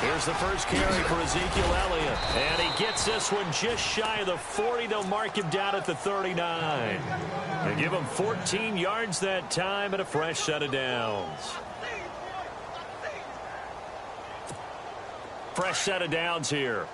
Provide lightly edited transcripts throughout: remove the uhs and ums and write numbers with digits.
Here's the first carry for Ezekiel Elliott. And he gets this one just shy of the 40. They'll mark him down at the 39. They give him 14 yards that time and a fresh set of downs. Fresh set of downs here.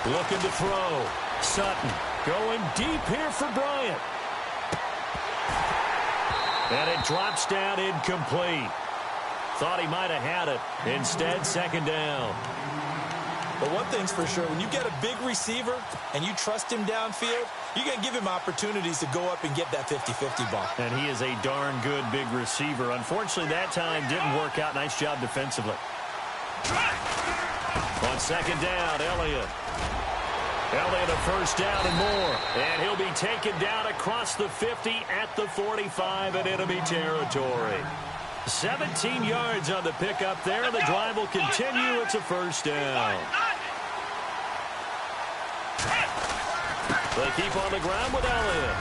Looking to throw. Sutton going deep here for Bryant. And it drops down incomplete. Thought he might have had it. Instead, second down. But one thing's for sure, when you get a big receiver and you trust him downfield, you're going to give him opportunities to go up and get that 50-50 ball. And he is a darn good big receiver. Unfortunately, that time didn't work out. Nice job defensively. On second down, Elliott. Elliott a first down and more. And he'll be taken down across the 50 at the 45 in enemy territory. 17 yards on the pickup there, and the drive will continue. It's a first down. They keep on the ground with Elliott.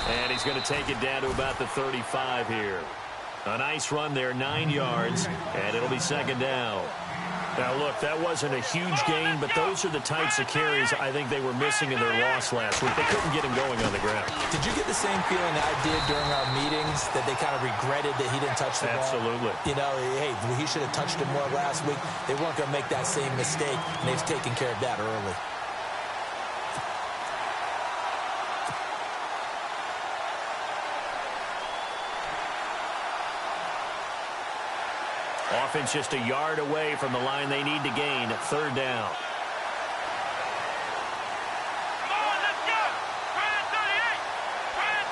And he's going to take it down to about the 35 here. A nice run there, 9 yards, and it'll be second down. Now, look, that wasn't a huge gain, but those are the types of carries I think they were missing in their loss last week. They couldn't get him going on the ground. Did you get the same feeling I did during our meetings, that they kind of regretted that he didn't touch the ball? Absolutely. You know, hey, he should have touched it more last week. They weren't going to make that same mistake, and they've taken care of that early. Offense just a yard away from the line they need to gain. Third down. Come on, let's go! Try it, 38! Try it,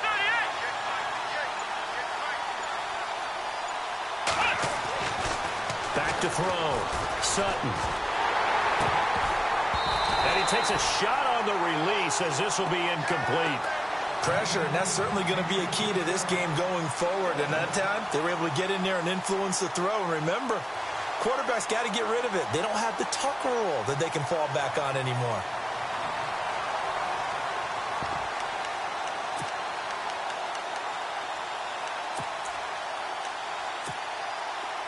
38! Back to throw. Sutton. And he takes a shot on the release as this will be incomplete. Pressure, and that's certainly going to be a key to this game going forward. And that time, they were able to get in there and influence the throw. And remember, quarterbacks got to get rid of it. They don't have the tuck rule that they can fall back on anymore.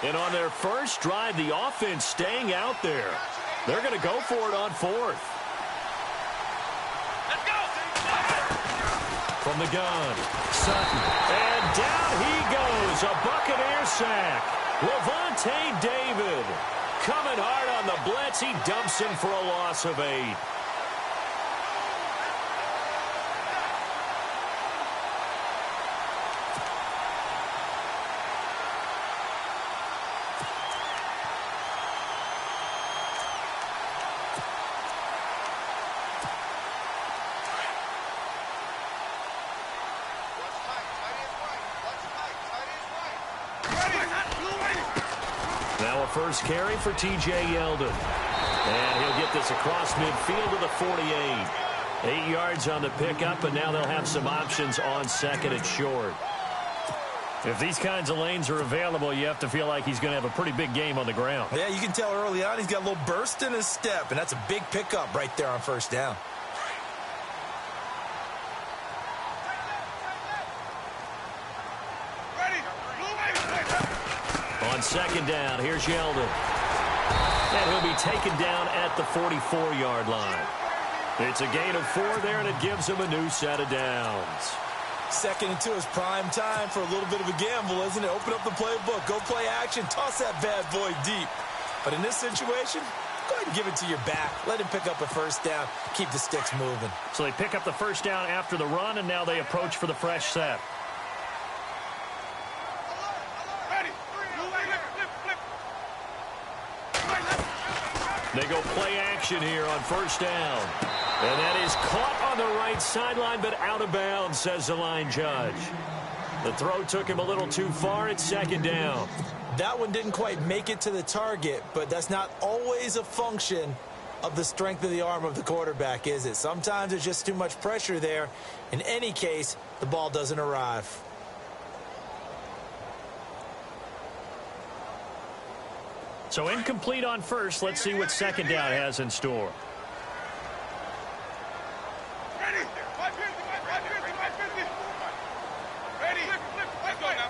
And on their first drive, the offense staying out there. They're going to go for it on fourth. From the gun, Sutton, and down he goes, a Buccaneer sack. Levante David coming hard on the blitz. He dumps him for a loss of 8. Now a first carry for T.J. Yeldon. And he'll get this across midfield to the 48. 8 yards on the pickup, and now they'll have some options on second and short. If these kinds of lanes are available, you have to feel like he's going to have a pretty big game on the ground. Yeah, you can tell early on he's got a little burst in his step, and that's a big pickup right there on first down. On second down, here's Yeldon. And he'll be taken down at the 44-yard line. It's a gain of 4 there, and it gives him a new set of downs. Second and 2 is prime time for a little bit of a gamble, isn't it? Open up the playbook, go play action, toss that bad boy deep. But in this situation, go ahead and give it to your back. Let him pick up a first down, keep the sticks moving. So they pick up the first down after the run, and now they approach for the fresh set. They go play action here on first down. And that is caught on the right sideline, but out of bounds, says the line judge. The throw took him a little too far. It's second down. That one didn't quite make it to the target, but that's not always a function of the strength of the arm of the quarterback, is it? Sometimes there's just too much pressure there. In any case, the ball doesn't arrive. So incomplete on first. Let's see what second down has in store. Ready. 550, 550, 550. Ready. Let's go now.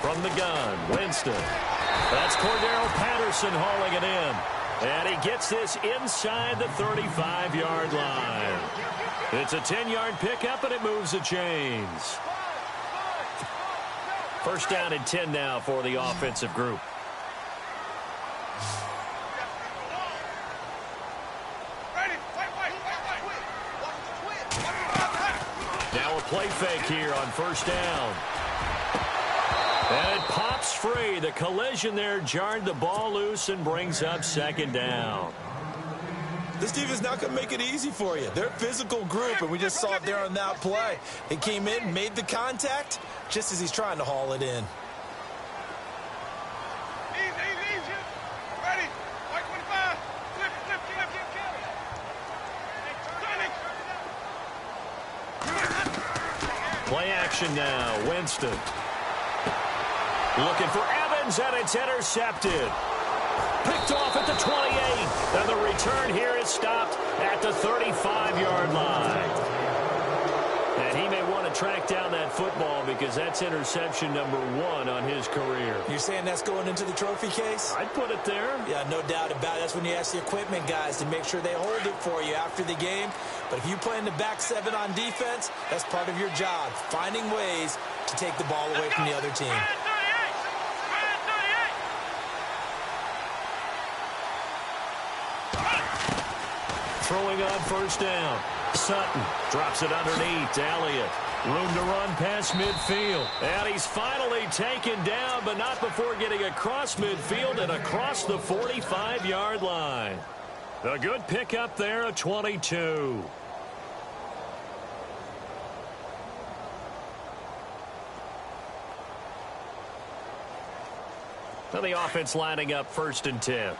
From the gun, Winston. That's Cordero Patterson hauling it in. And he gets this inside the 35-yard line. It's a 10-yard pickup, and it moves the chains. First down and 10 now for the offensive group. Now a play fake here on first down. And it pops free. The collision there jarred the ball loose and brings up second down. This defense not going to make it easy for you. They're a physical group, and we just saw it there on that play. He came in, made the contact, just as he's trying to haul it in. Easy. Ready. 525. Flip. Play action now. Winston. Looking for Evans, and it's intercepted. Picked off at the 28. And the return here is stopped at the 35-yard line. And he may want to track down that football because that's interception number 1 on his career. You're saying that's going into the trophy case? I'd put it there. Yeah, no doubt about it. That's when you ask the equipment guys to make sure they hold it for you after the game. But if you play in the back 7 on defense, that's part of your job, finding ways to take the ball away from the other team. Throwing on first down. Sutton drops it underneath. Elliott. Room to run past midfield. And he's finally taken down, but not before getting across midfield and across the 45-yard line. A good pickup there, a 22. Now the offense lining up first and 10.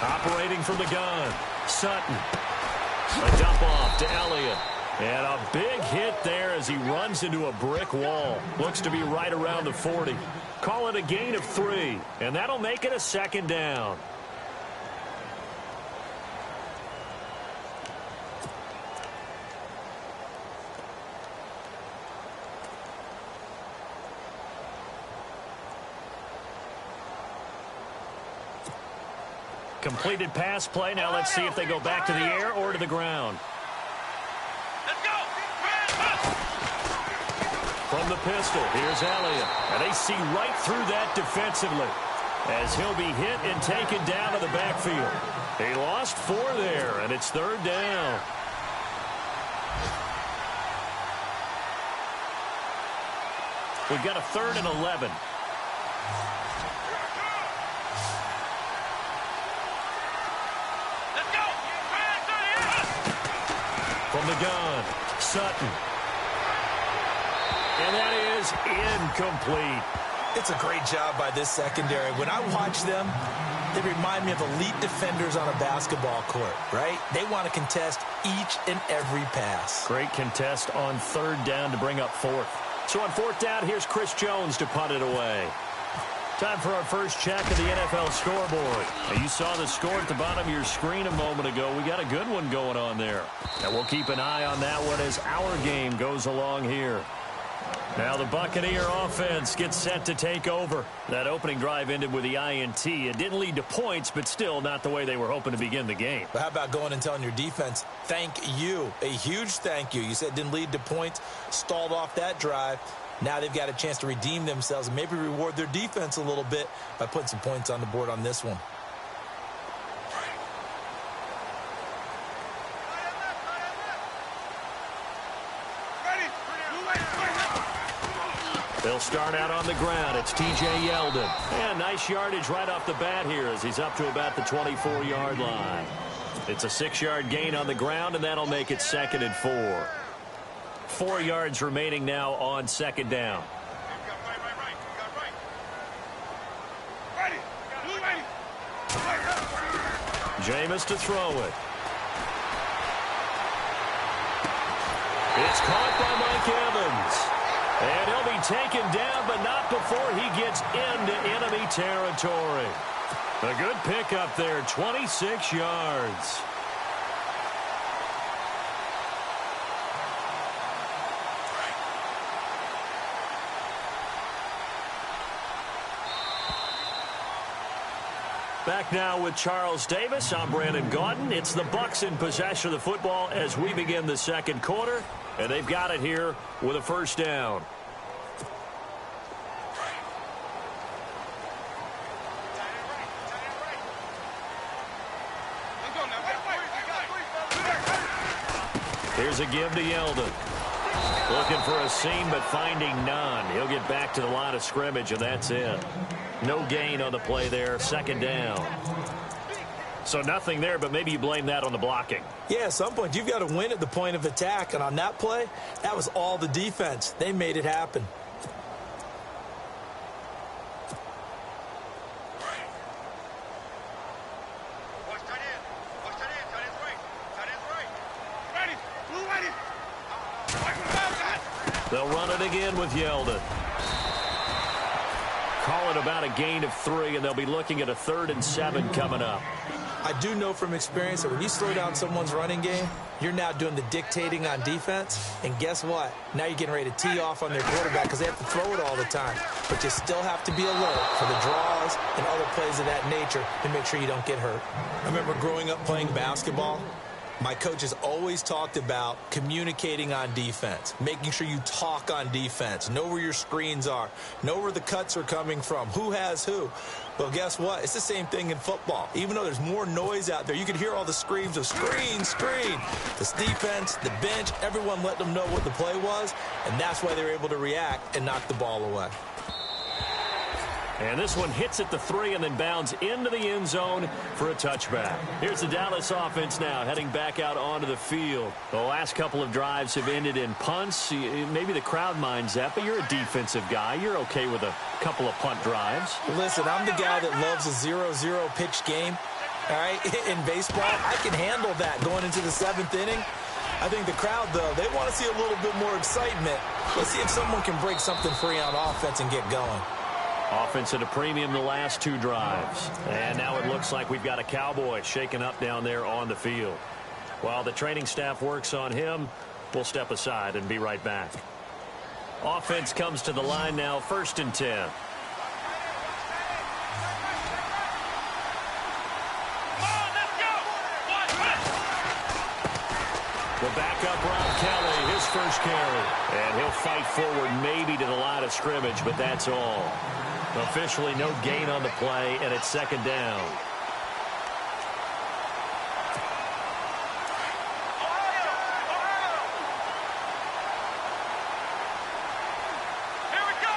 Operating from the gun, Sutton. A dump off to Elliott. And a big hit there as he runs into a brick wall. Looks to be right around the 40. Call it a gain of 3, and that'll make it a second down. Completed pass play. Now let's see if they go back to the air or to the ground. Let's go. From the pistol, here's Elliott. And they see right through that defensively as he'll be hit and taken down to the backfield. He lost 4 there, and it's third down. We've got a 3rd and 11. From the gun, Sutton. And that is incomplete. It's a great job by this secondary. When I watch them, they remind me of elite defenders on a basketball court, right? They want to contest each and every pass. Great contest on 3rd down to bring up 4th. So on 4th down, here's Chris Jones to punt it away. Time for our first check of the NFL scoreboard. Now, you saw the score at the bottom of your screen a moment ago. We got a good one going on there. And we'll keep an eye on that one as our game goes along here. Now the Buccaneer offense gets set to take over. That opening drive ended with the INT. It didn't lead to points, but still not the way they were hoping to begin the game. But how about going and telling your defense, thank you, a huge thank you. You said it didn't lead to points, stalled off that drive. Now they've got a chance to redeem themselves and maybe reward their defense a little bit by putting some points on the board on this one. They'll start out on the ground. It's T.J. Yeldon. And nice yardage right off the bat here as he's up to about the 24-yard line. It's a 6-yard gain on the ground, and that'll make it 2nd and 4. 4 yards remaining now on 2nd down. Jameis to throw it. It's caught by Mike Evans. And he'll be taken down, but not before he gets into enemy territory. A good pickup there, 26 yards. Back now with Charles Davis. I'm Brandon Gaudin. It's the Bucs in possession of the football as we begin the second quarter. And they've got it here with a first down. Here's a give to Yeldon. Looking for a seam, but finding none. He'll get back to the line of scrimmage, and that's it. No gain on the play there. Second down. So nothing there, but maybe you blame that on the blocking. Yeah, at some point, you've got to win at the point of attack. And on that play, that was all the defense. They made it happen. They'll run it again with Yeldon. Call it about a gain of 3, and they'll be looking at a 3rd and 7 coming up. I do know from experience that when you slow down someone's running game, you're now doing the dictating on defense. And guess what? Now you're getting ready to tee off on their quarterback because they have to throw it all the time. But you still have to be alert for the draws and other plays of that nature to make sure you don't get hurt. I remember growing up playing basketball. My coaches always talked about communicating on defense, making sure you talk on defense, know where your screens are, know where the cuts are coming from, who has who. Well, guess what? It's the same thing in football. Even though there's more noise out there, you can hear all the screams of screen, screen. This defense, the bench, everyone let them know what the play was, and that's why they're able to react and knock the ball away. And this one hits at the 3 and then bounds into the end zone for a touchback. Here's the Dallas offense now heading back out onto the field. The last couple of drives have ended in punts. Maybe the crowd minds that, but you're a defensive guy. You're okay with a couple of punt drives. Listen, I'm the guy that loves a 0-0 pitch game. All right, in baseball, I can handle that going into the 7th inning. I think the crowd, though, they want to see a little bit more excitement. Let's see if someone can break something free on offense and get going. Offense at a premium the last 2 drives. And now it looks like we've got a Cowboy shaken up down there on the field. While the training staff works on him, we'll step aside and be right back. Offense comes to the line now, 1st and 10. The backup, Rob Kelly, his first carry. And he'll fight forward maybe to the line of scrimmage, but that's all. Officially no gain on the play, and it's 2nd down. Here we go.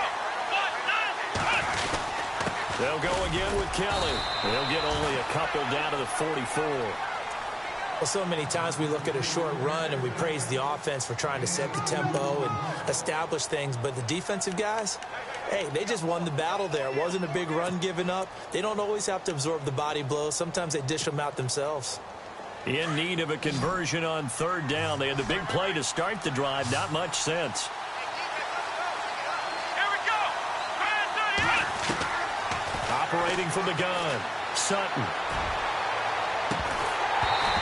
They'll go again with Kelly. They'll get only a couple down to the 44. Well, so many times we look at a short run and we praise the offense for trying to set the tempo and establish things, but the defensive guys, hey, they just won the battle there. It wasn't a big run given up. They don't always have to absorb the body blows. Sometimes they dish them out themselves. In need of a conversion on 3rd down. They had the big play to start the drive. Not much sense. Here we go. Operating from the gun, Sutton.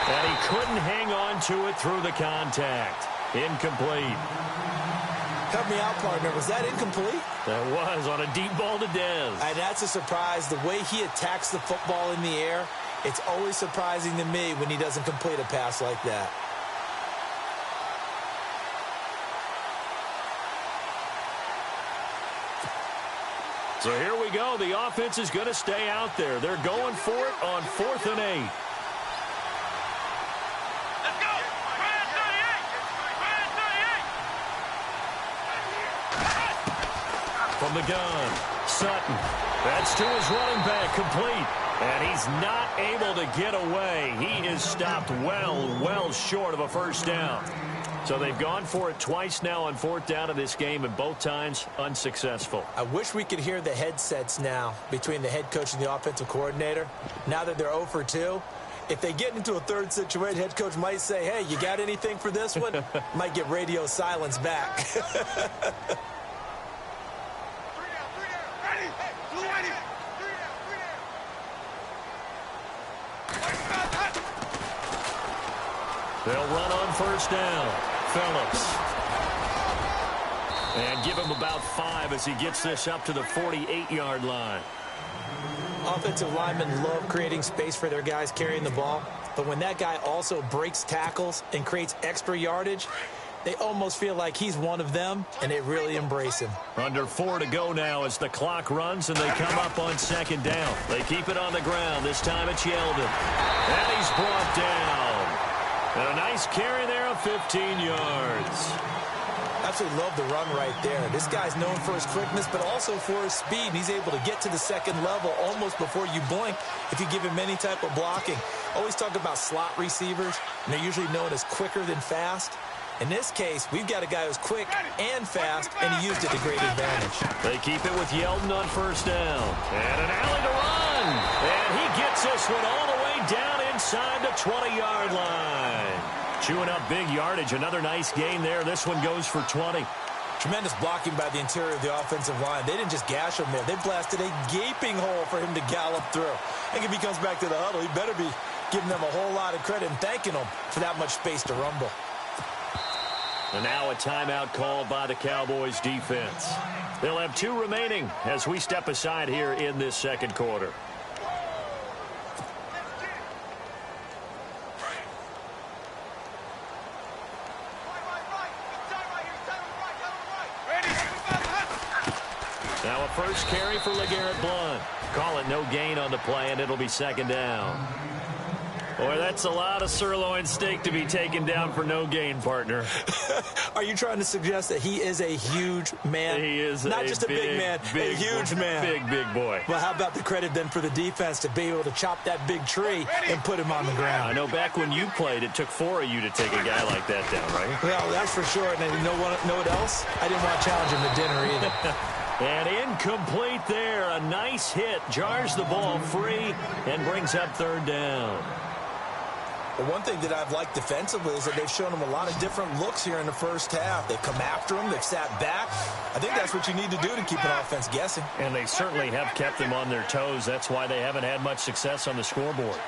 And he couldn't hang on to it through the contact. Incomplete. Help me out, partner. Was that incomplete? That was on a deep ball to Dez. And that's a surprise. The way he attacks the football in the air, it's always surprising to me when he doesn't complete a pass like that. So here we go. The offense is going to stay out there. They're going for it on 4th and 8. Let's go. Ryan 38. Ryan 38. From the gun, Sutton. That's to his running back, complete. And he's not able to get away. He is stopped well short of a first down. So they've gone for it twice now on 4th down of this game, and both times unsuccessful. I wish we could hear the headsets now between the head coach and the offensive coordinator. Now that they're 0 for 2, If they get into a third situation, head coach might say, hey, you got anything for this one? Might get radio silence back. They'll run on first down. Phillips. And give him about 5 as he gets this up to the 48-yard line. Offensive linemen love creating space for their guys carrying the ball. But when that guy also breaks tackles and creates extra yardage, they almost feel like he's one of them, and they really embrace him. Under 4 to go now as the clock runs, and they come up on second down. They keep it on the ground. This time it's Yeldon. And he's brought down. And a nice carry there of 15 yards. Absolutely love the run right there. This guy's known for his quickness, but also for his speed. He's able to get to the second level almost before you blink if you give him any type of blocking. Always talk about slot receivers, and they're usually known as quicker than fast. In this case, we've got a guy who's quick and fast, and he used it to great advantage. They keep it with Yeldon on first down. And an alley to run. And he gets this one all the way down inside the 20-yard line. Chewing up big yardage. Another nice gain there. This one goes for 20. Tremendous blocking by the interior of the offensive line. They didn't just gash him there. They blasted a gaping hole for him to gallop through. I think if he comes back to the huddle, he better be giving them a whole lot of credit and thanking them for that much space to rumble. And now a timeout called by the Cowboys defense. They'll have 2 remaining as we step aside here in this second quarter. Now a first carry for LeGarrette Blount. Call it no gain on the play, and it'll be second down. Boy, that's a lot of sirloin steak to be taken down for no gain, partner. Are you trying to suggest that he is a huge man? He is not just a big man, a huge man. Big boy. Well, how about the credit then for the defense to be able to chop that big tree and put him on the ground? I know back when you played, it took 4 of you to take a guy like that down, right? Well, that's for sure. And you know what else? I didn't want to challenge him to dinner either. And incomplete there. A nice hit. Jars the ball free and brings up third down. Well, one thing that I've liked defensively is that they've shown him a lot of different looks here in the first half. They've come after him. They've sat back. I think that's what you need to do to keep an offense guessing. And they certainly have kept them on their toes. That's why they haven't had much success on the scoreboard.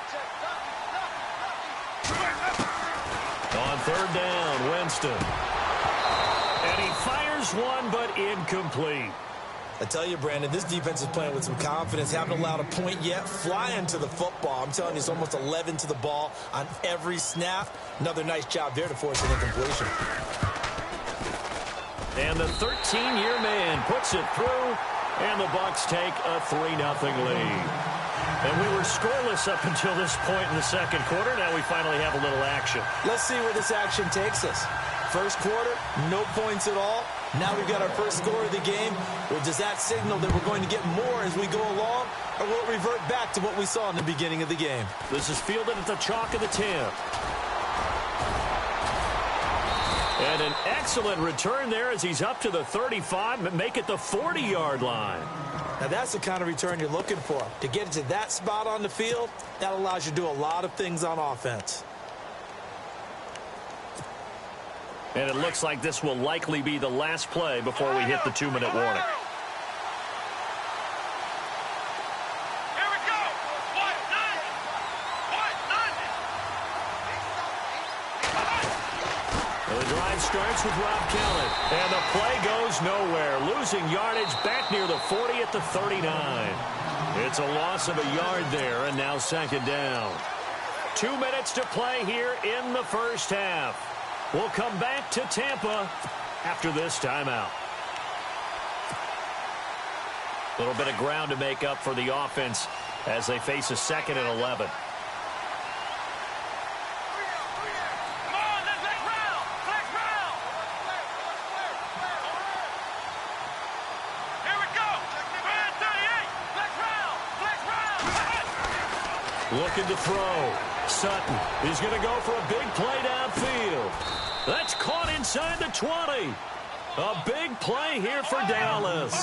On third down, Winston. And he fires one, but incomplete. I tell you, Brandon, this defense is playing with some confidence. Haven't allowed a point yet. Flying to the football. I'm telling you, it's almost 11 to the ball on every snap. Another nice job there to force an incompletion. And the 13-year man puts it through, and the Bucs take a 3-0 lead. And we were scoreless up until this point in the second quarter. Now we finally have a little action. Let's see where this action takes us. First quarter, no points at all. Now we've got our first score of the game. Well, does that signal that we're going to get more as we go along, or will it revert back to what we saw in the beginning of the game? This is fielded at the chalk of the 10. And an excellent return there as he's up to the 35, but make it the 40-yard line. Now that's the kind of return you're looking for. To get it to that spot on the field, that allows you to do a lot of things on offense. And it looks like this will likely be the last play before we hit the 2-minute warning. Here we go. The drive starts with Rob Kelly. And the play goes nowhere. Losing yardage back near the 40 at the 39. It's a loss of a yard there, and now second down. 2 minutes to play here in the first half. We'll come back to Tampa after this timeout. A little bit of ground to make up for the offense as they face a 2nd and 11. Come on, let's round. Let's round. Here we go. Brand 38. Let's round. Looking to throw. Sutton. He's going to go for a big play downfield. That's caught inside the 20. A big play here for Dallas.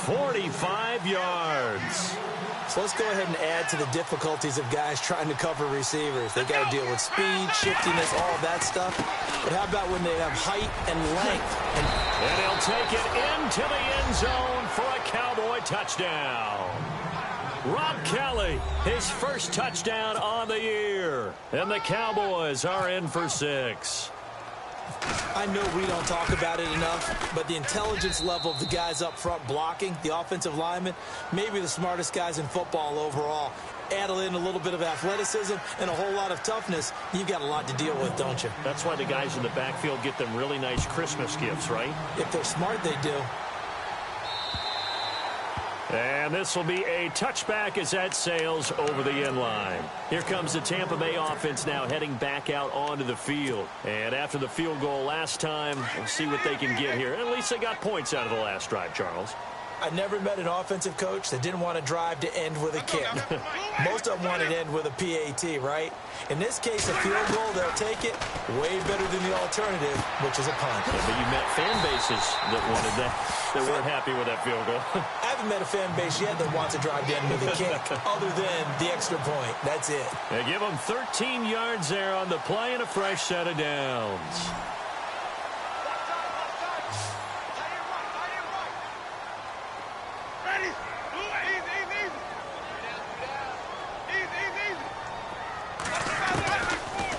45 yards. So let's go ahead and add to the difficulties of guys trying to cover receivers. They got to deal with speed, shiftiness, all of that stuff. But how about when they have height and length? And he'll take it into the end zone for a Cowboy touchdown. Rob Kelly, his first touchdown on the year. And the Cowboys are in for 6. I know we don't talk about it enough, but the intelligence level of the guys up front blocking, the offensive linemen, maybe the smartest guys in football overall. Add in a little bit of athleticism and a whole lot of toughness, you've got a lot to deal with, don't you? That's why the guys in the backfield get them really nice Christmas gifts, right? If they're smart, they do. And this will be a touchback as that sails over the end line. Here comes the Tampa Bay offense now heading back out onto the field. And after the field goal last time, we'll see what they can get here. At least they got points out of the last drive, Charles. I never met an offensive coach that didn't want to drive to end with a kick. Most of them want to end with a PAT, right? In this case, a field goal, they'll take it way better than the alternative, which is a punt. Yeah, but you met fan bases that wanted that, that weren't happy with that field goal. I haven't met a fan base yet that wants to drive to end with a kick, other than the extra point. That's it. They give them 13 yards there on the play and a fresh set of downs.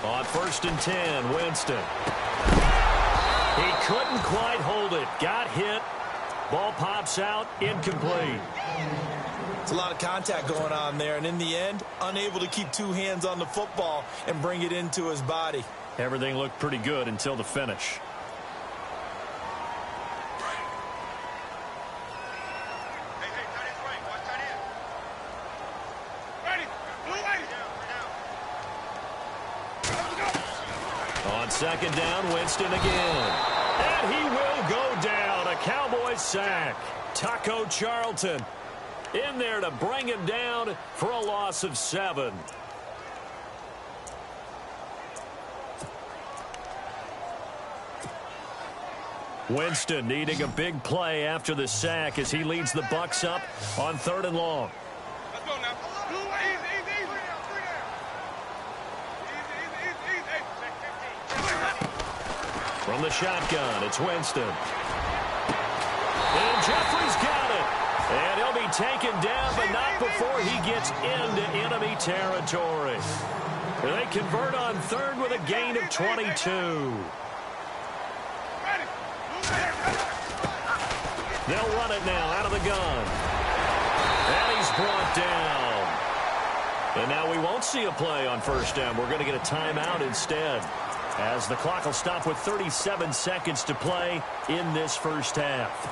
On 1st and 10, Winston. He couldn't quite hold it. Got hit. Ball pops out. Incomplete. It's a lot of contact going on there, and in the end, unable to keep 2 hands on the football and bring it into his body. Everything looked pretty good until the finish. On 2nd down, Winston again. And he will go down. A Cowboys sack. Taco Charlton in there to bring him down for a loss of 7. Winston needing a big play after the sack as he leads the Bucs up on 3rd and long. Let's go now. From the shotgun, it's Winston. And Jeffrey's got it. And he'll be taken down, but not before he gets into enemy territory. They convert on 3rd with a gain of 22. They'll run it now out of the gun. And he's brought down. And now we won't see a play on 1st down. We're going to get a timeout instead, as the clock will stop with 37 seconds to play in this first half.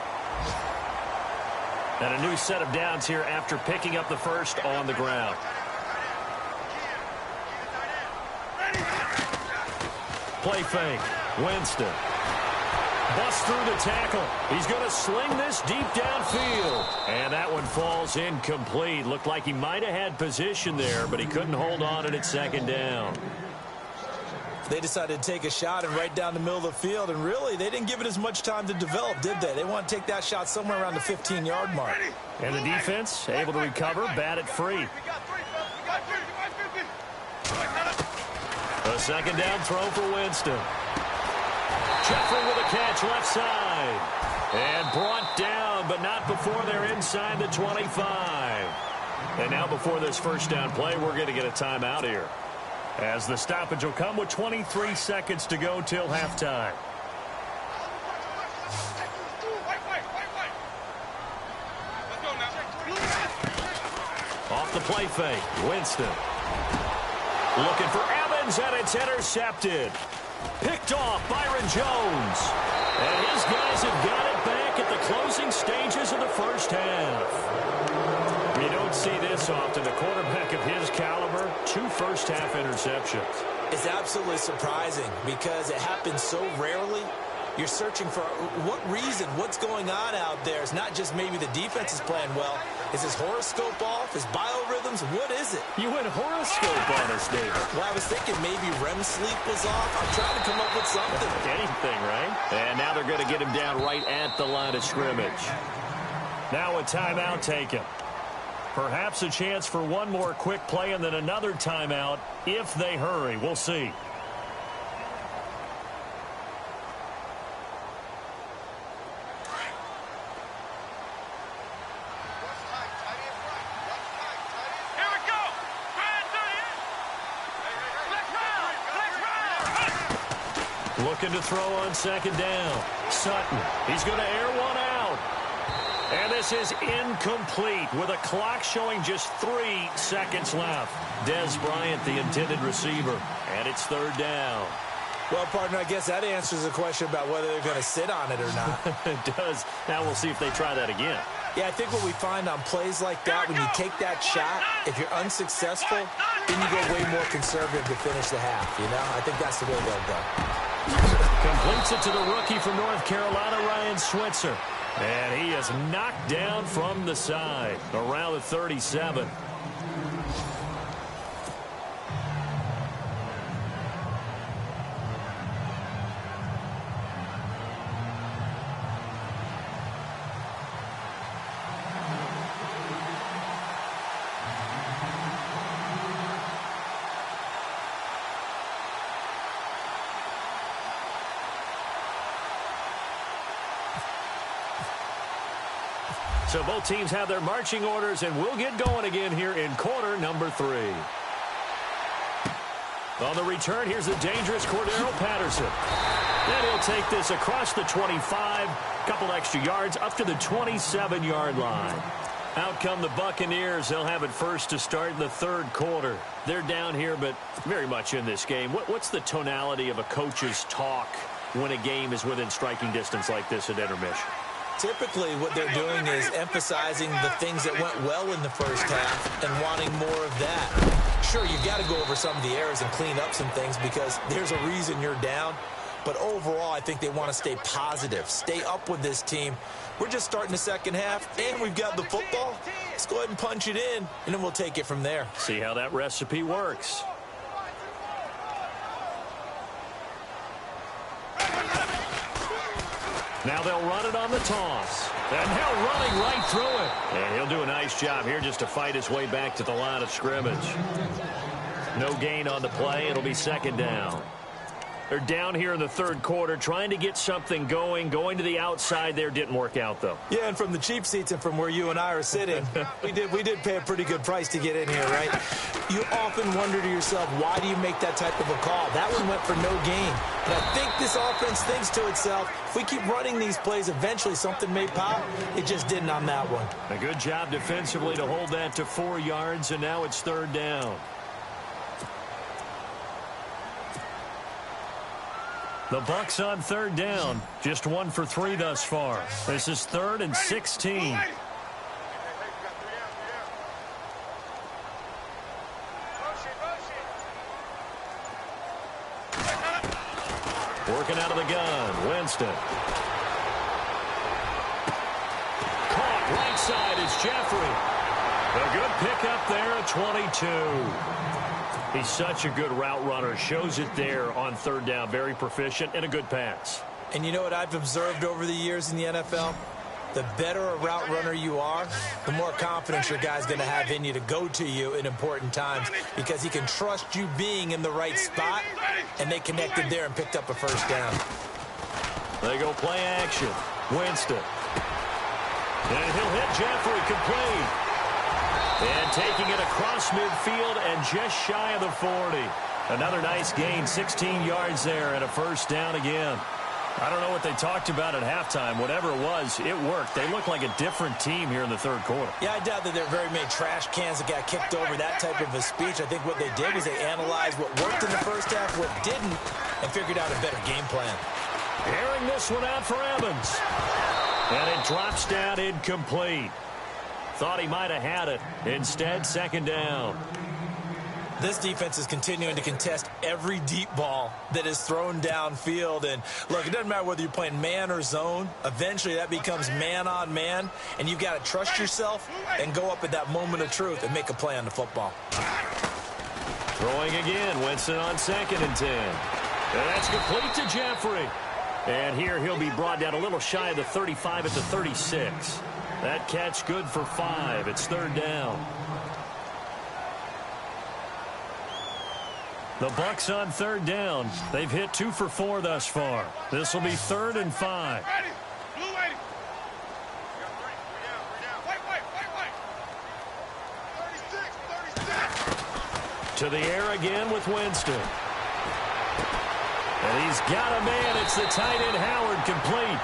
And a new set of downs here after picking up the first on the ground. Play fake. Winston. Busts through the tackle. He's going to sling this deep downfield. And that one falls incomplete. Looked like he might have had position there, but he couldn't hold on it at 2nd down. They decided to take a shot and right down the middle of the field, and really, they didn't give it as much time to develop, did they? They want to take that shot somewhere around the 15-yard mark. And the defense able to recover, bat it free. A 2nd down throw for Winston. Jeffrey with a catch left side. And brought down, but not before they're inside the 25. And now before this 1st down play, we're going to get a timeout here, as the stoppage will come with 23 seconds to go till halftime. Off the play fake, Winston. Looking for Evans, and it's intercepted. Picked off Byron Jones. And his guys have got it back at the closing stages of the first half. You don't see this often. A quarterback of his caliber, 2 first-half interceptions. It's absolutely surprising because it happens so rarely. You're searching for what reason, what's going on out there. It's not just maybe the defense is playing well. Is his horoscope off? His biorhythms? What is it? You went horoscope on us, David. Well, I was thinking maybe REM sleep was off. I'm trying to come up with something. Anything, right? And now they're going to get him down right at the line of scrimmage. Now a timeout taken. Perhaps a chance for one more quick play and then another timeout if they hurry. We'll see. Looking to throw on second down. Sutton, he's going to air one out. And this is incomplete with a clock showing just 3 seconds left. Des Bryant, the intended receiver, and it's third down. Well, partner, I guess that answers the question about whether they're going to sit on it or not. It does. Now we'll see if they try that again. Yeah, I think what we find on plays like that, when you take that shot, if you're unsuccessful, then you go way more conservative to finish the half, you know? I think that's the way they'll go. Completes it to the rookie from North Carolina, Ryan Switzer. And he is knocked down from the side around the 37. So both teams have their marching orders, and we'll get going again here in quarter number 3. On the return, here's the dangerous Cordero Patterson. And he'll take this across the 25, couple extra yards, up to the 27-yard line. Out come the Buccaneers. They'll have it first to start in the third quarter. They're down here, but very much in this game. What's the tonality of a coach's talk when a game is within striking distance like this at intermission? Typically, what they're doing is emphasizing the things that went well in the first half and wanting more of that. Sure, you've got to go over some of the errors and clean up some things because there's a reason you're down. But overall, I think they want to stay positive, stay up with this team. We're just starting the second half, and we've got the football. Let's go ahead and punch it in, and then we'll take it from there. See how that recipe works. Now they'll run it on the toss. And now running right through it. And he'll do a nice job here just to fight his way back to the line of scrimmage. No gain on the play. It'll be second down. They're down here in the third quarter trying to get something going. Going to the outside there didn't work out, though. Yeah, and from the cheap seats and from where you and I are sitting, we did pay a pretty good price to get in here, right? You often wonder to yourself, why do you make that type of a call? That one went for no gain. But I think this offense thinks to itself, if we keep running these plays, eventually something may pop. It just didn't on that one. A good job defensively to hold that to 4 yards, and now it's third down. The Bucs on third down. Just 1 for 3 thus far. This is 3rd and 16. Working out of the gun. Winston. Caught right side is Jeffrey. A good pickup there at 22. He's such a good route runner. Shows it there on third down. Very proficient and a good pass. And you know what I've observed over the years in the NFL? The better a route runner you are, the more confidence your guy's going to have in you to go to you in important times because he can trust you being in the right spot, and they connected there and picked up a first down. They go play action. Winston. And he'll hit Jeffrey complete. And taking it across midfield and just shy of the 40. Another nice gain, 16 yards there and a first down again. I don't know what they talked about at halftime. Whatever it was, it worked. They look like a different team here in the third quarter. Yeah, I doubt that there are very many trash cans that got kicked over, that type of a speech. I think what they did was they analyzed what worked in the first half, what didn't, and figured out a better game plan. Airing this one out for Evans. And it drops down incomplete. Thought he might have had it. Instead, second down. This defense is continuing to contest every deep ball that is thrown downfield. And, look, it doesn't matter whether you're playing man or zone. Eventually, that becomes man on man. And you've got to trust yourself and go up at that moment of truth and make a play on the football. Throwing again. Winston on 2nd and 10. And that's complete to Jeffrey. And here he'll be brought down a little shy of the 35 at the 36. That catch good for 5. It's 3rd down. The Bucs on 3rd down. They've hit 2 for 4 thus far. This will be 3rd and 5. Ready. Blue lady. 36. To the air again with Winston. And he's got a man. It's the tight end Howard, complete.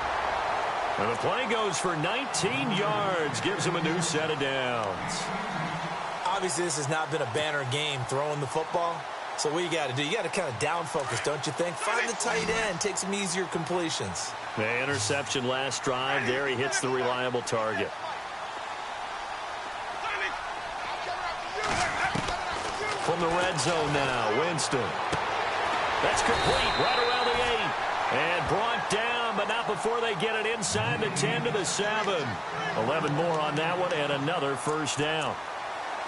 And the play goes for 19 yards. Gives him a new set of downs. Obviously, this has not been a banner game throwing the football. So what you got to do, you got to kind of down focus, don't you think? Find the tight end, take some easier completions. The interception last drive. There he hits the reliable target. From the red zone now, Winston. That's complete right around the 8. And brought down, but not before they get it inside the 10 to the 7. 11 more on that one and another 1st down.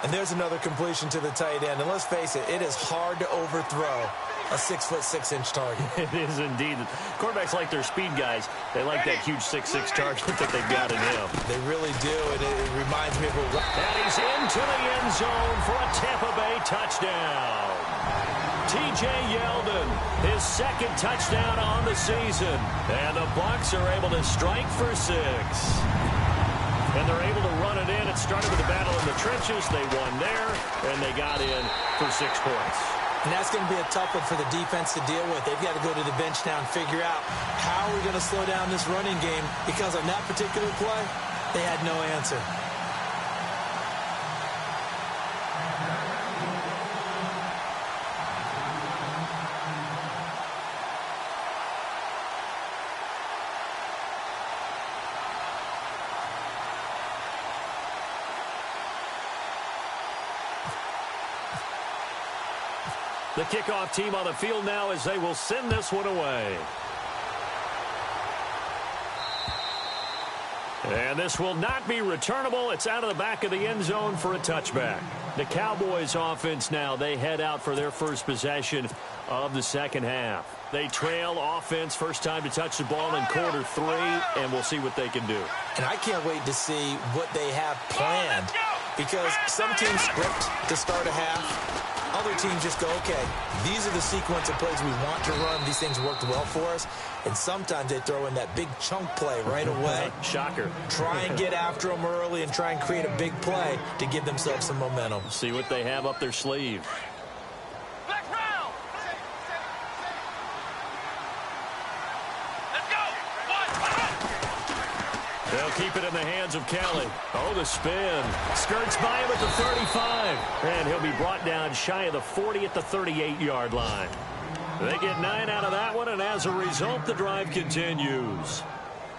And there's another completion to the tight end. And let's face it, it is hard to overthrow a 6'6" target. It is indeed. Quarterbacks like their speed guys. They like that huge 6'6" target that they've got in him. They really do, and it reminds me of a... And he's into the end zone for a Tampa Bay touchdown. T.J. Yeldon, his 2nd touchdown on the season. And the Bucs are able to strike for 6. And they're able to run it in. It started with a battle in the trenches. They won there, and they got in for 6 points. And that's going to be a tough one for the defense to deal with. They've got to go to the bench now and figure out how are we going to slow down this running game, because on that particular play, they had no answer. The kickoff team on the field now as they will send this one away. And this will not be returnable. It's out of the back of the end zone for a touchback. The Cowboys offense now, they head out for their first possession of the 2nd half. They trail offense, first time to touch the ball in quarter 3, and we'll see what they can do. And I can't wait to see what they have planned, because some teams script to start a half. Other teams just go, okay, these are the sequence of plays we want to run. These things worked well for us. And sometimes they throw in that big chunk play right away. Shocker. Try and get after them early and try and create a big play to give themselves some momentum. See what they have up their sleeve. Black round. Let's go. They'll keep it in the hands of Kelly. Oh, the spin. Skirts by him at the 35. And he'll be brought down shy of the 40 at the 38-yard line. They get 9 out of that one, and as a result, the drive continues.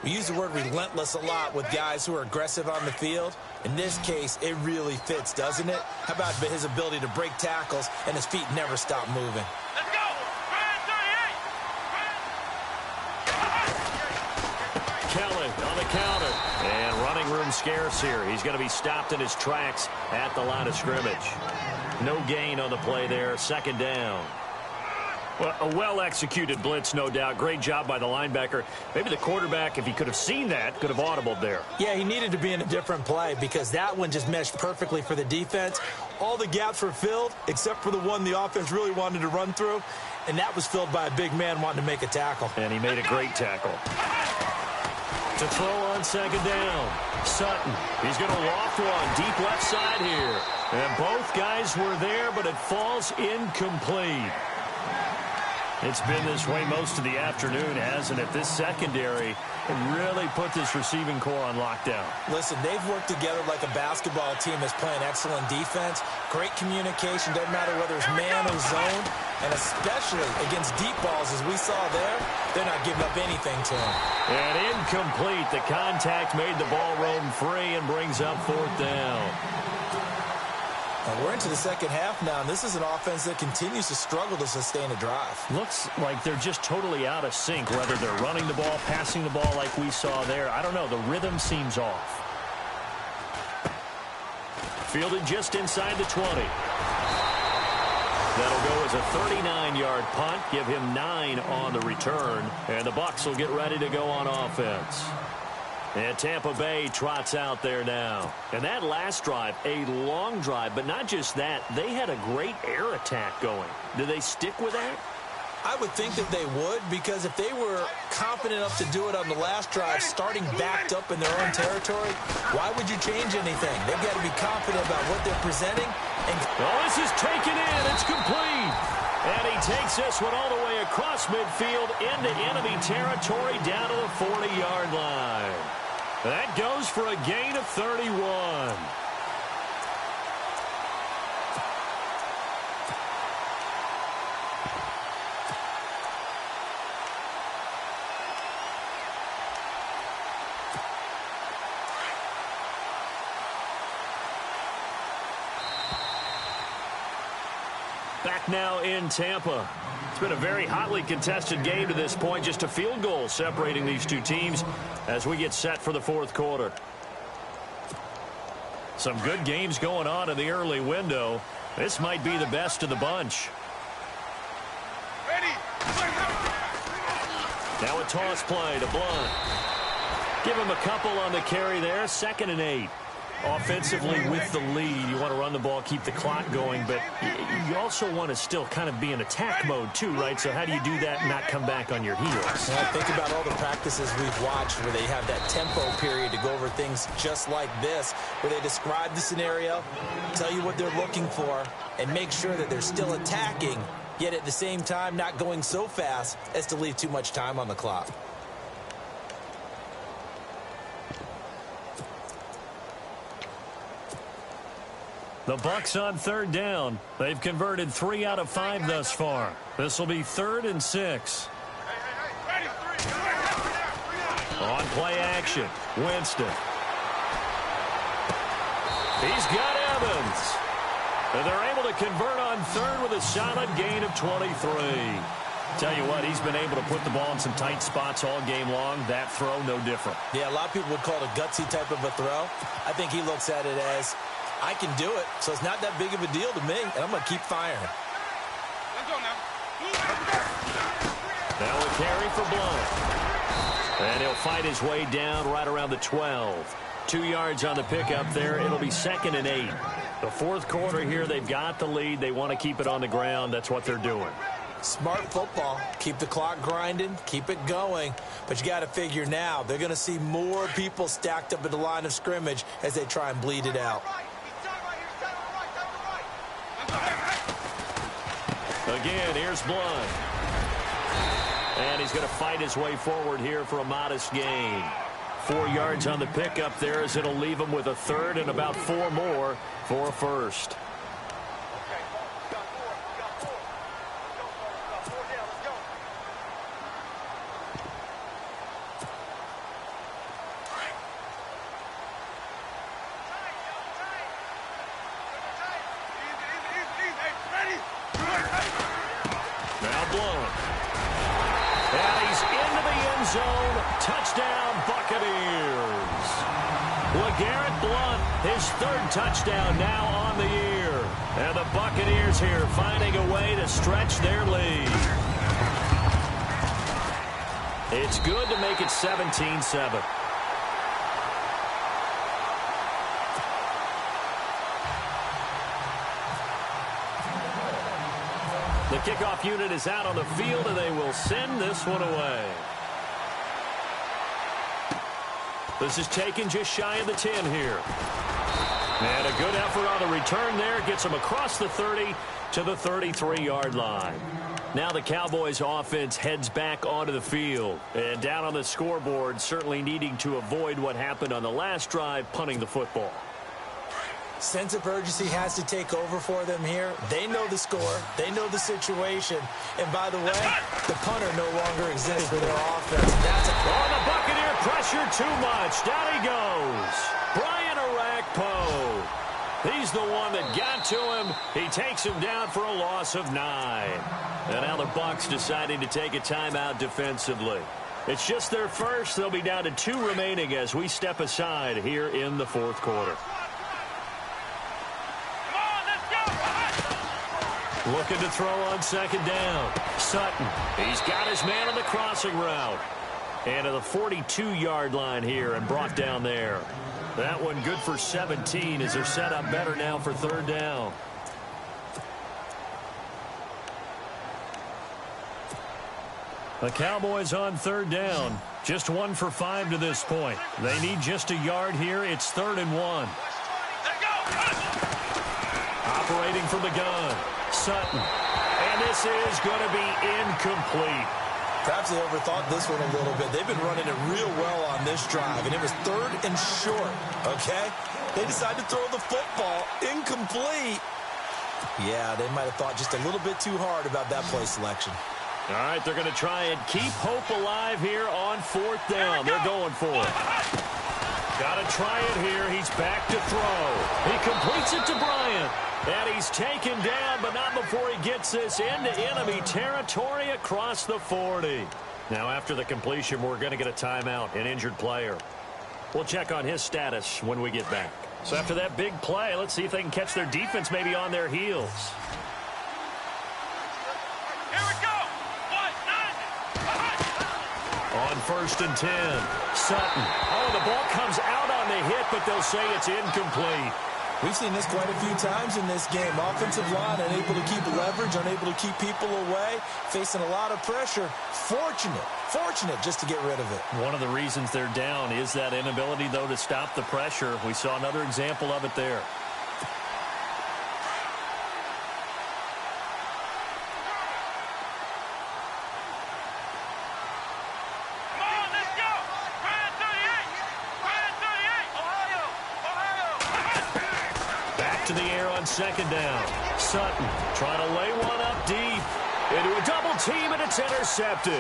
We use the word relentless a lot with guys who are aggressive on the field. In this case, it really fits, doesn't it? How about his ability to break tackles and his feet never stop moving? Let's go. Kelly on the counter. And running room scarce here. He's going to be stopped in his tracks at the line of scrimmage. No gain on the play there. 2nd down. Well, a well-executed blitz, no doubt. Great job by the linebacker. Maybe the quarterback, if he could have seen that, could have audibled there. Yeah, he needed to be in a different play because that one just meshed perfectly for the defense. All the gaps were filled except for the one the offense really wanted to run through, and that was filled by a big man wanting to make a tackle. And he made a great tackle. To throw on 2nd down. Sutton. He's going to loft one deep left side here. And both guys were there, but it falls incomplete. It's been this way most of the afternoon, hasn't it? This secondary really put this receiving core on lockdown. Listen, they've worked together like a basketball team that's playing excellent defense. Great communication, doesn't matter whether it's man or zone. And especially against deep balls, as we saw there, they're not giving up anything to them. And incomplete. The contact made the ball roam free and brings up 4th down. We're into the 2nd half now, and this is an offense that continues to struggle to sustain a drive. Looks like they're just totally out of sync, whether they're running the ball, passing the ball like we saw there. I don't know. The rhythm seems off. Fielded just inside the 20. That'll go as a 39-yard punt, give him 9 on the return, and the Bucs will get ready to go on offense. And Tampa Bay trots out there now. And that last drive, a long drive, but not just that. They had a great air attack going. Do they stick with that? I would think that they would, because if they were confident enough to do it on the last drive, starting backed up in their own territory, why would you change anything? They've got to be confident about what they're presenting. Oh, this is taken in. It's complete. And he takes this one all the way across midfield into enemy territory down to the 40-yard line. That goes for a gain of 31. Back now in Tampa. It's been a very hotly contested game to this point. Just a field goal separating these two teams as we get set for the fourth quarter. Some good games going on in the early window. This might be the best of the bunch. Now a toss play to Blunt. Give him a couple on the carry there. 2nd and 8. Offensively with the lead, you want to run the ball, keep the clock going, but you also want to still kind of be in attack mode too, right? So how do you do that and not come back on your heels? Well, think about all the practices we've watched where they have that tempo period to go over things just like this, where they describe the scenario, tell you what they're looking for, and make sure that they're still attacking, yet at the same time not going so fast as to leave too much time on the clock. The Bucs on 3rd down. They've converted 3 out of 5 thus far. This will be 3rd and 6. On play action, Winston. He's got Evans. And they're able to convert on 3rd with a solid gain of 23. Tell you what, he's been able to put the ball in some tight spots all game long. That throw, no different. Yeah, a lot of people would call it a gutsy type of a throw. I think he looks at it as, I can do it, so it's not that big of a deal to me, and I'm going to keep firing. Let's go now. Now a carry for Blunt. And he'll fight his way down right around the 12. 2 yards on the pickup there. It'll be 2nd and 8. The fourth quarter here, they've got the lead. They want to keep it on the ground. That's what they're doing. Smart football. Keep the clock grinding. Keep it going. But you got to figure now, they're going to see more people stacked up at the line of scrimmage as they try and bleed it out. Again, here's Blunt. And he's going to fight his way forward here for a modest gain. 4 yards on the pickup there as it'll leave him with a 3rd and about 4 more for a first. Now Blunt. And he's into the end zone. Touchdown, Buccaneers. LeGarrette Blunt, his 3rd touchdown now on the year. And the Buccaneers here finding a way to stretch their lead. It's good to make it 17-7. The kickoff unit is out on the field, and they will send this one away. This is taken just shy of the 10 here. And a good effort on the return there. Gets them across the 30 to the 33-yard line. Now the Cowboys offense heads back onto the field. And down on the scoreboard, certainly needing to avoid what happened on the last drive, punting the football. Sense of urgency has to take over for them here. They know the score. They know the situation. And by the way, the punter no longer exists for their offense. That's the Buccaneer pressure too much. Down he goes. Brian Orakpo. He's the one that got to him. He takes him down for a loss of 9. And now the Bucs deciding to take a timeout defensively. It's just their first. They'll be down to 2 remaining as we step aside here in the fourth quarter. Looking to throw on 2nd down. Sutton. He's got his man on the crossing route. And to the 42-yard line here and brought down there. That one good for 17 as they're set up better now for third down. The Cowboys on third down. Just 1 for 5 to this point. They need just a yard here. It's 3rd and 1. Operating from the gun. Sutton. And this is going to be incomplete. Perhaps they overthought this one a little bit. They've been running it real well on this drive, and it was 3rd and short, okay? They decided to throw the football incomplete. Yeah, they might have thought just a little bit too hard about that play selection. All right, they're going to try and keep hope alive here on 4th down. They're going for it. Got to try it here. He's back to throw. He completes it to Bryant. And he's taken down, but not before he gets this into enemy territory across the 40. Now, after the completion, we're going to get a timeout, an injured player. We'll check on his status when we get back. So after that big play, let's see if they can catch their defense maybe on their heels. Here we go. On 1st and 10, Sutton. Oh, the ball comes out on the hit, but they'll say it's incomplete. We've seen this quite a few times in this game. Offensive line unable to keep leverage, unable to keep people away, facing a lot of pressure. Fortunate just to get rid of it. One of the reasons they're down is that inability, though, to stop the pressure. We saw another example of it there. To the air on 2nd down. Sutton trying to lay one up deep. Into a double team, and it's intercepted.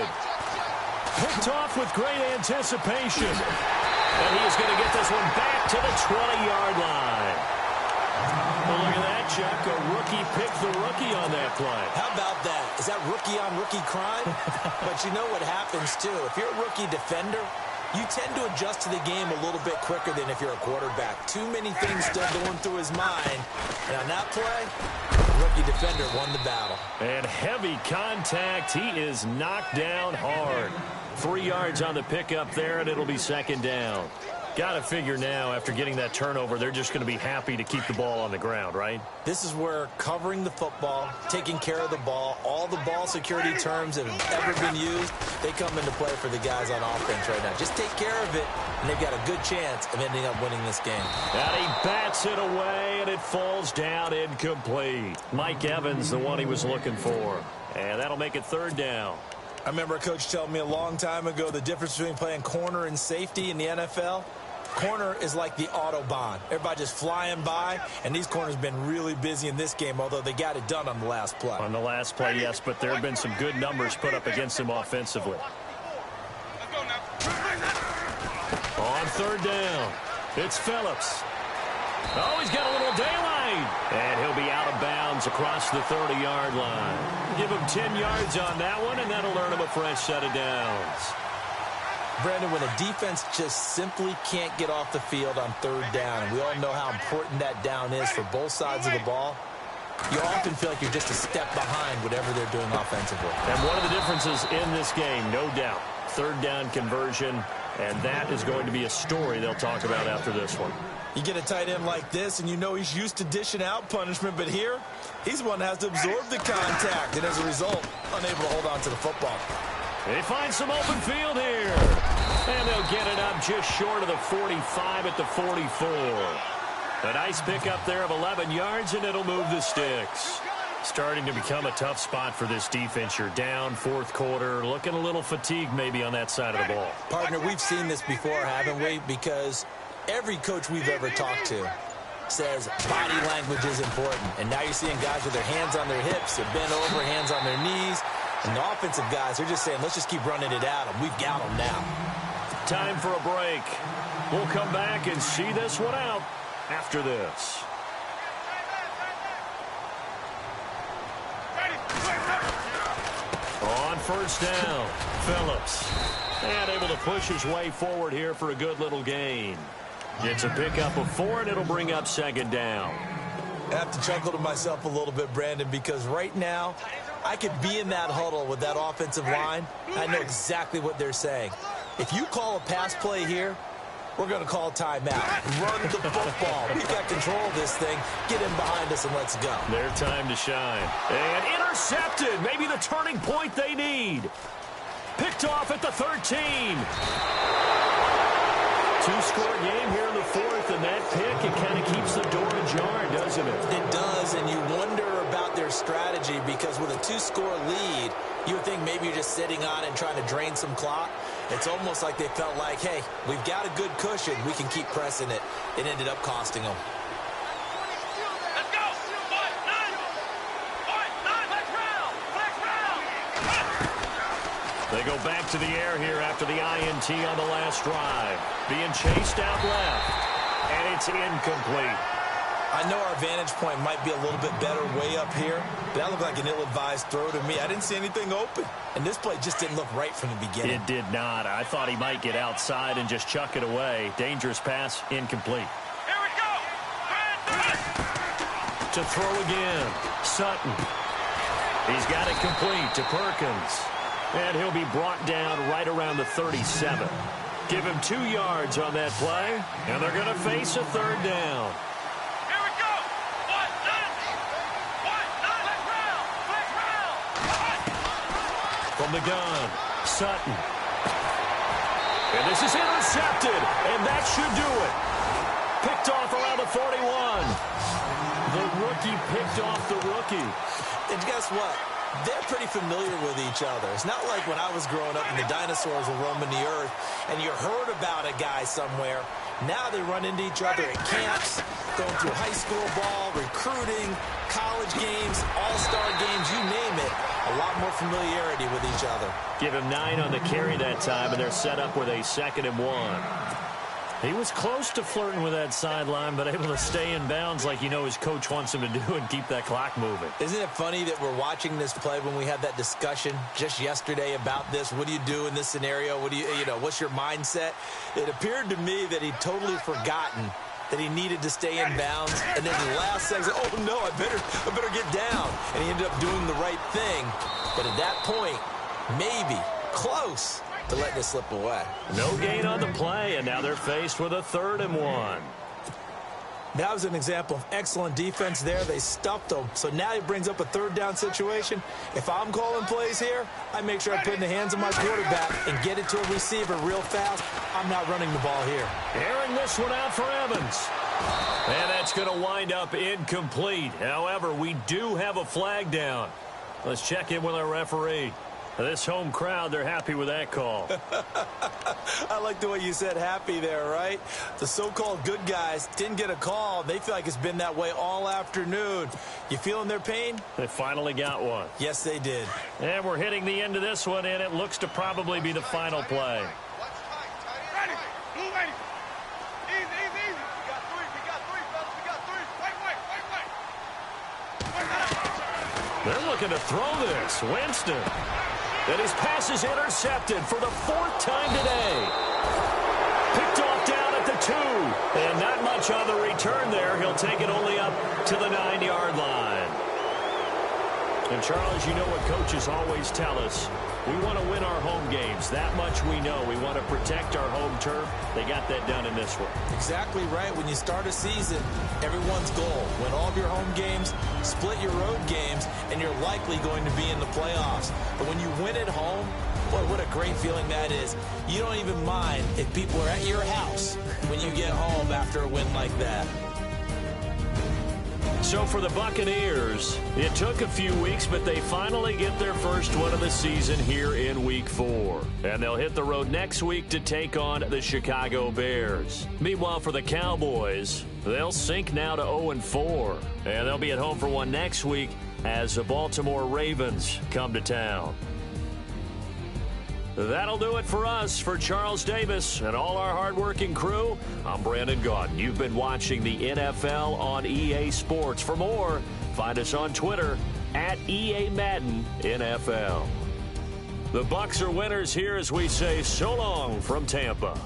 Picked off with great anticipation. And he's going to get this one back to the 20-yard line. Well, look at that, Chuck. A rookie picked the rookie on that play. How about that? Is that rookie-on-rookie crime? But you know what happens, too. If you're a rookie defender, you tend to adjust to the game a little bit quicker than if you're a quarterback. Too many things still going through his mind. And on that play, the rookie defender won the battle. And heavy contact. He is knocked down hard. 3 yards on the pickup there, and it'll be 2nd down. Got to figure now, after getting that turnover, they're just going to be happy to keep the ball on the ground, right? This is where covering the football, taking care of the ball, all the ball security terms that have ever been used, they come into play for the guys on offense right now. Just take care of it, and they've got a good chance of ending up winning this game. And he bats it away, and it falls down incomplete. Mike Evans, the one he was looking for. And that'll make it 3rd down. I remember a coach telling me a long time ago the difference between playing corner and safety in the NFL. Corner is like the Autobahn. Everybody just flying by, and these corners have been really busy in this game, although they got it done on the last play. On the last play, yes, but there have been some good numbers put up against him offensively. On 3rd down, it's Phillips. Oh, he's got a little daylight. And he'll be out of bounds across the 30-yard line. Give him 10 yards on that one, and that'll earn him a fresh set of downs. Brandon, when a defense just simply can't get off the field on 3rd down, and we all know how important that down is for both sides of the ball, you often feel like you're just a step behind whatever they're doing offensively. And one of the differences in this game, no doubt, 3rd down conversion, and that is going to be a story they'll talk about after this one. You get a tight end like this, and you know he's used to dishing out punishment, but here, he's one that has to absorb the contact, and as a result, unable to hold on to the football. They find some open field here. And they'll get it up just short of the 45 at the 44. A nice pickup there of 11 yards, and it'll move the sticks. Starting to become a tough spot for this defense. You're down 4th quarter, looking a little fatigued maybe on that side of the ball. Partner, we've seen this before, haven't we? Because every coach we've ever talked to says body language is important. And now you're seeing guys with their hands on their hips, they're bent over, hands on their knees. And the offensive guys are just saying, let's just keep running it at them. We've got them now. Time for a break. We'll come back and see this one out after this. On 1st down, Phillips. And able to push his way forward here for a good little gain. Gets a pickup of 4, and it'll bring up 2nd down. I have to chuckle to myself a little bit, Brandon, because right now, I could be in that huddle with that offensive line. I know exactly what they're saying. If you call a pass play here, we're going to call timeout. Run the football. We've got control of this thing. Get in behind us and let's go. Their time to shine. And intercepted. Maybe the turning point they need. Picked off at the 13. Two-score game here in the fourth, and that pick, it kind of keeps the door ajar, doesn't it? It does, and you wonder about their strategy because with a two-score lead, you would think maybe you're just sitting on it and trying to drain some clock. It's almost like they felt like, hey, we've got a good cushion. We can keep pressing it. It ended up costing them. Let's go. Flex round. They go back to the air here after the INT on the last drive. Being chased out left, and it's incomplete. I know our vantage point might be a little bit better way up here, but that looked like an ill-advised throw to me. I didn't see anything open, and this play just didn't look right from the beginning. It did not. I thought he might get outside and just chuck it away. Dangerous pass, incomplete. Here we go. To throw again, Sutton. He's got it complete to Perkins. And he'll be brought down right around the 37. Give him 2 yards on that play, and they're going to face a third down. From the gun, Sutton. And this is intercepted, and that should do it. Picked off around the 41. The rookie picked off the rookie. And guess what? They're pretty familiar with each other. It's not like when I was growing up and the dinosaurs were roaming the earth and you heard about a guy somewhere. Now they run into each other at camps, going through high school ball, recruiting, college games, all-star games, you name it. A lot more familiarity with each other. Give him 9 on the carry that time, and they're set up with a 2nd and 1. He was close to flirting with that sideline, but able to stay in bounds like his coach wants him to do and keep that clock moving. Isn't it funny that we're watching this play when we had that discussion just yesterday about this? What do you do in this scenario? What do what's your mindset? It appeared to me that he'd totally forgotten that he needed to stay in bounds, and then the last second, oh no, I better get down. And he ended up doing the right thing. But at that point, maybe close to letting it slip away. No gain on the play, and now they're faced with a 3rd and 1. That was an example of excellent defense there. They stuffed them. So now he brings up a 3rd down situation. If I'm calling plays here, I make sure I put it in the hands of my quarterback and get it to a receiver real fast. I'm not running the ball here. Airing this one out for Evans. And that's going to wind up incomplete. However, we do have a flag down. Let's check in with our referee. This home crowd, they're happy with that call. I like the way you said happy there, right? The so-called good guys didn't get a call. They feel like it's been that way all afternoon. You feeling their pain? They finally got one. Yes, they did. And we're hitting the end of this one, and it looks to probably be the final play. Ready. Blue ready. Easy. We got three, fellas. We got three. Wait. They're looking to throw this. Winston. And his pass is intercepted for the 4th time today. Picked off down at the 2. And not much on the return there. He'll take it only up to the 9-yard line. And, Charles, you know what coaches always tell us. We want to win our home games. That much we know. We want to protect our home turf. They got that done in this one. Exactly right. When you start a season, everyone's goal, win all of your home games, split your road games, and you're likely going to be in the playoffs. But when you win at home, boy, what a great feeling that is. You don't even mind if people are at your house when you get home after a win like that. So for the Buccaneers, it took a few weeks, but they finally get their first one of the season here in Week 4. And they'll hit the road next week to take on the Chicago Bears. Meanwhile, for the Cowboys, they'll sink now to 0-4. And they'll be at home for one next week as the Baltimore Ravens come to town. That'll do it for us. For Charles Davis and all our hardworking crew, I'm Brandon Gaudin. You've been watching the NFL on EA Sports. For more, find us on Twitter at EA Madden NFL. The Bucs are winners here as we say so long from Tampa.